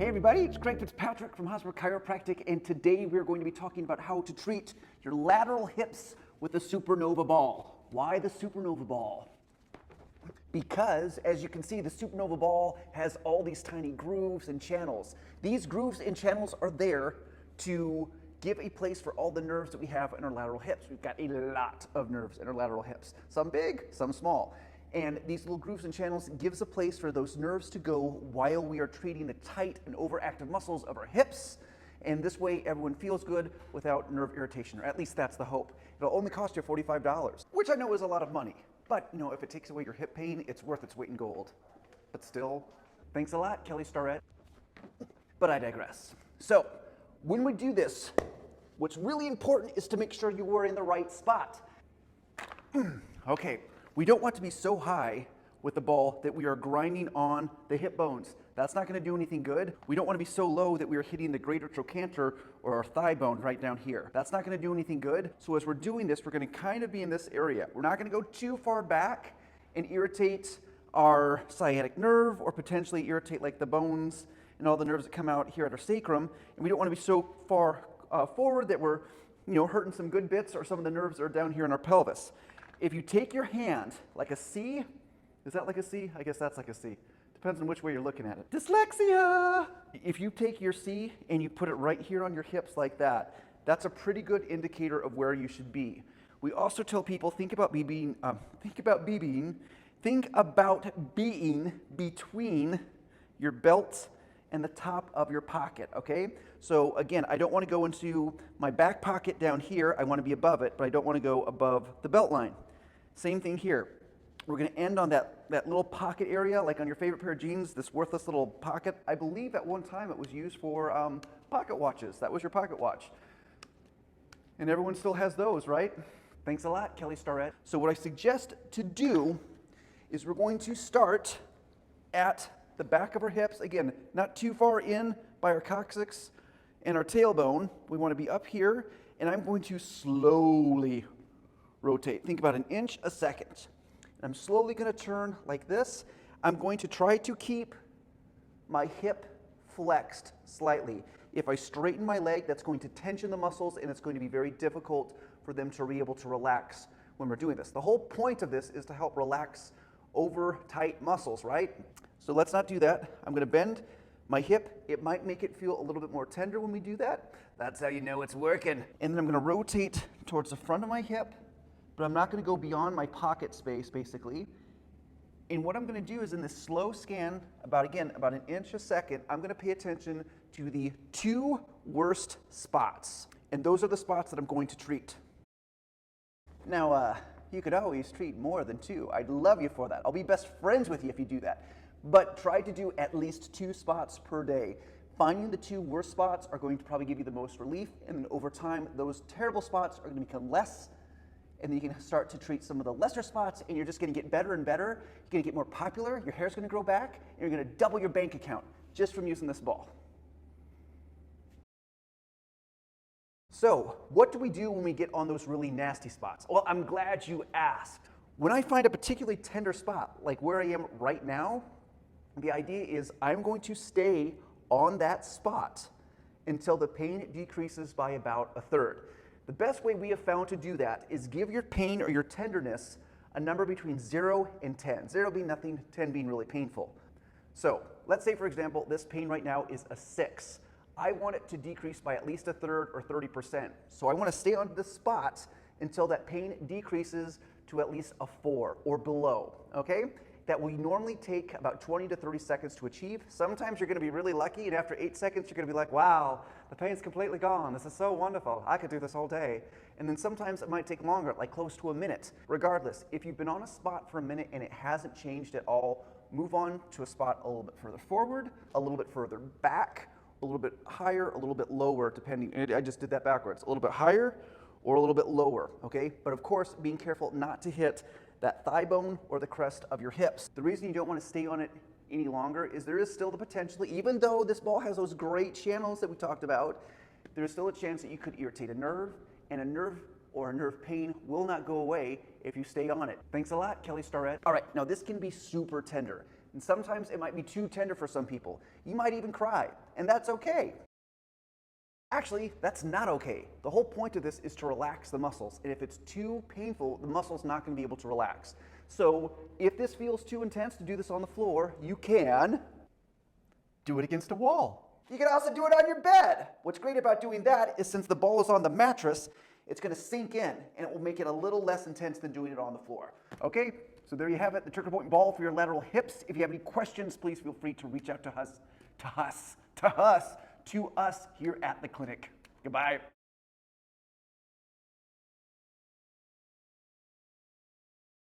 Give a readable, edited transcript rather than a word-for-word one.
Hey everybody, it's Craig Fitzpatrick from Hosmer Chiropractic, and today we're going to be talking about how to treat your lateral hips with a supernova ball. Why the supernova ball? Because, as you can see, the supernova ball has all these tiny grooves and channels. These grooves and channels are there to give a place for all the nerves that we have in our lateral hips. We've got a lot of nerves in our lateral hips, some big, some small. And these little grooves and channels gives a place for those nerves to go while we are treating the tight and overactive muscles of our hips. And this way everyone feels good without nerve irritation, or at least that's the hope. It'll only cost you $45, which I know is a lot of money. But you know, if it takes away your hip pain, it's worth its weight in gold. But still, thanks a lot, Kelly Starrett. But I digress. So, when we do this, what's really important is to make sure you are in the right spot. Okay. We don't want to be so high with the ball that we are grinding on the hip bones. That's not going to do anything good. We don't want to be so low that we are hitting the greater trochanter or our thigh bone right down here. That's not going to do anything good. So as we're doing this, we're going to kind of be in this area. We're not going to go too far back and irritate our sciatic nerve or potentially irritate like the bones and all the nerves that come out here at our sacrum. And we don't want to be so far forward that we're hurting some good bits or some of the nerves that are down here in our pelvis. If you take your hand like a C, is that like a C? I guess that's like a C. Depends on which way you're looking at it. Dyslexia! If you take your C and you put it right here on your hips like that, that's a pretty good indicator of where you should be. We also tell people, think about being between your belt and the top of your pocket, okay? So again, I don't want to go into my back pocket down here. I want to be above it, but I don't want to go above the belt line. Same thing here. We're going to end on that little pocket area, like on your favorite pair of jeans, this worthless little pocket. I believe at one time it was used for pocket watches. That was your pocket watch. And everyone still has those, right? Thanks a lot, Kelly Starrett. So what I suggest to do is we're going to start at the back of our hips. Again, not too far in by our coccyx and our tailbone. We want to be up here, and I'm going to slowly rotate. Think about an inch a second. I'm slowly going to turn like this. I'm going to try to keep my hip flexed slightly. If I straighten my leg, that's going to tension the muscles, and it's going to be very difficult for them to be able to relax when we're doing this. The whole point of this is to help relax over tight muscles, right? So let's not do that. I'm going to bend my hip. It might make it feel a little bit more tender when we do that. That's how you know it's working. And then I'm going to rotate towards the front of my hip, but I'm not going to go beyond my pocket space, basically. And what I'm going to do is in this slow scan, about an inch a second, I'm going to pay attention to the two worst spots. And those are the spots that I'm going to treat. Now, you could always treat more than two. I'd love you for that. I'll be best friends with you if you do that. But try to do at least 2 spots per day. Finding the 2 worst spots are going to probably give you the most relief, and then over time, those terrible spots are going to become less, and then you can start to treat some of the lesser spots, and you're just going to get better and better. You're going to get more popular, your hair's going to grow back, and you're going to double your bank account just from using this ball. So, what do we do when we get on those really nasty spots? Well, I'm glad you asked. When I find a particularly tender spot, like where I am right now, the idea is I'm going to stay on that spot until the pain decreases by about 1/3. The best way we have found to do that is give your pain or your tenderness a number between 0 and 10. 0 being nothing, 10 being really painful. So let's say, for example, this pain right now is a 6. I want it to decrease by at least 1/3 or 30%. So I want to stay on this spot until that pain decreases to at least a 4 or below, okay? That will normally take about 20 to 30 seconds to achieve. Sometimes you're going to be really lucky, and after 8 seconds, you're going to be like, wow, the pain's completely gone. This is so wonderful. I could do this all day. And then sometimes it might take longer, like close to a minute. Regardless, if you've been on a spot for a minute and it hasn't changed at all, move on to a spot a little bit further forward, a little bit further back, a little bit higher, a little bit lower, depending. I just did that backwards. A little bit higher or a little bit lower, okay? But of course, being careful not to hit that thigh bone or the crest of your hips. The reason you don't want to stay on it any longer is there is still the potential, even though this ball has those great channels that we talked about, there's still a chance that you could irritate a nerve, and a nerve or a nerve pain will not go away if you stay on it. Thanks a lot, Kelly Starrett. All right, now this can be super tender. And sometimes it might be too tender for some people. You might even cry, and that's okay. Actually, that's not okay. The whole point of this is to relax the muscles. And if it's too painful, the muscle's not going to be able to relax. So if this feels too intense to do this on the floor, you can do it against a wall. You can also do it on your bed. What's great about doing that is since the ball is on the mattress, it's going to sink in and it will make it a little less intense than doing it on the floor. Okay, so there you have it, the trigger point ball for your lateral hips. If you have any questions, please feel free to reach out to us here at the clinic. Goodbye.